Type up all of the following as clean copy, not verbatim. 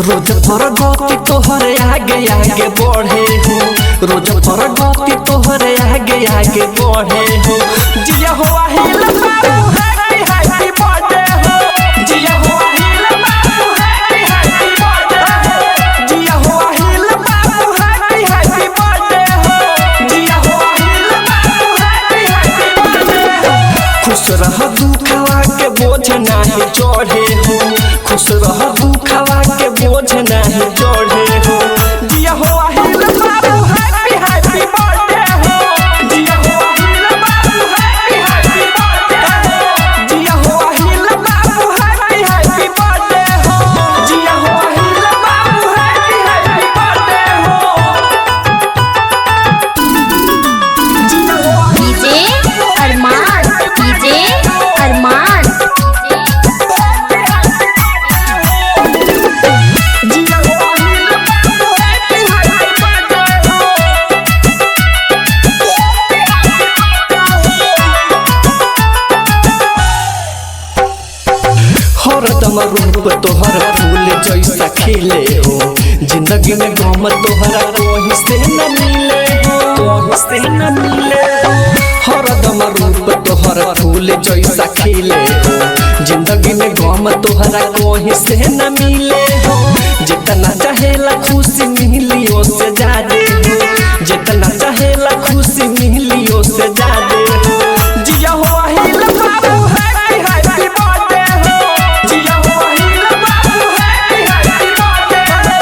रोज प्रगति तोहरे आगे आगे बढ़े हो, रोज प्रगति तोहरे आगे आगे बढ़े हो। जिया हो हिल बाबू हैप्पी हैप्पी बर्थडे हो, जिया हो हिल बाबू हैप्पी हैप्पी बर्थडे हो, जिया हो हिल बाबू हैप्पी हैप्पी बर्थडे हो, जिया हो हिल बाबू हैप्पी हैप्पी बर्थडे हो। खुश रह दुखवा के बोझ नहीं चढ़े हो, खुश रह दुखवा के बोझ नहीं चढ़े हो। जिया हो हिल बाबू हैप्पी हैप्पी बर्थडे हो, जिया हो हिल बाबू हैप्पी हैप्पी बर्थडे हो, जिया हो हिल बाबू हैप्पी हैप्पी बर्थडे हो, जिया हो हिल बाबू हैप्पी हैप्पी बर्थडे हो। डीजे अरमान, डीजे अरमान। हरदम रूप तोहर फूल जैसा खिले हो, जिंदगी में गम तोहरा कोई से न मिले हो, कोई से न मिले हो। हरदम रूप तोहर फूल जैसा खिले हो, जिंदगी में गम तोहरा कोई से न मिले हो। जितना चाहेला खुशी मिली उससे ज्यादा हो, जितना चाहेला खुशी मिली उससे ज्यादा हो। जिया हो हिल बाबू हैप्पी हैप्पी बर्थडे हो, जिया हो हिल बाबू हैप्पी हैप्पी बर्थडे हो,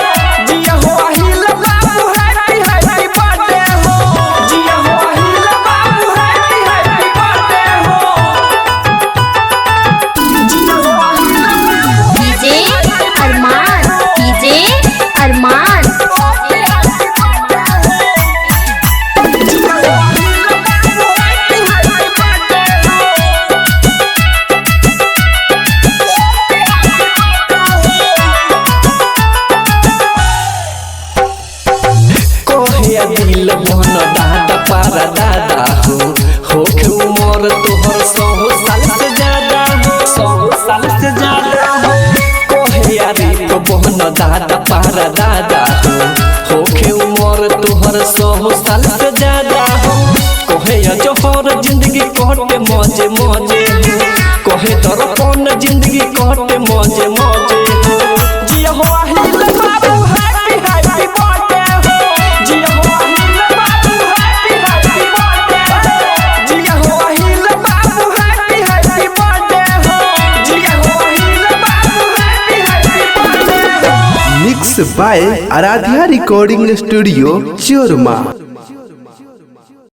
जिया हो हिल बाबू हैप्पी हैप्पी बर्थडे हो, जिया हो हिल बाबू हैप्पी हैप्पी बर्थडे हो। जिया हो हिल डीजे अरमान, डीजे अरमान। दिल मोहन दादा पारा दादा हो के उम्र तोहर 100 साल से ज्यादा हो, 100 साल से ज्यादा हो। कहे यारी को मोहन दादा पारा दादा हो के उम्र तोहर 100 साल से ज्यादा हो। कहे जोहर जिंदगी कटे मजे मजे हो, कहे दर्पण जिंदगी कटे मजे मजे हो। जिया हो हिल बाबू हैप्पी हैप्पी बर्थडे हो, जिया हो हिल बाबू हैप्पी हैप्पी बर्थडे हो, जिया हो हिल बाबू हैप्पी हैप्पी बर्थडे हो, जिया हो हिल बाबू हैप्पी हैप्पी बर्थडे हो। Mix by Aradhya recording studio चोरमा।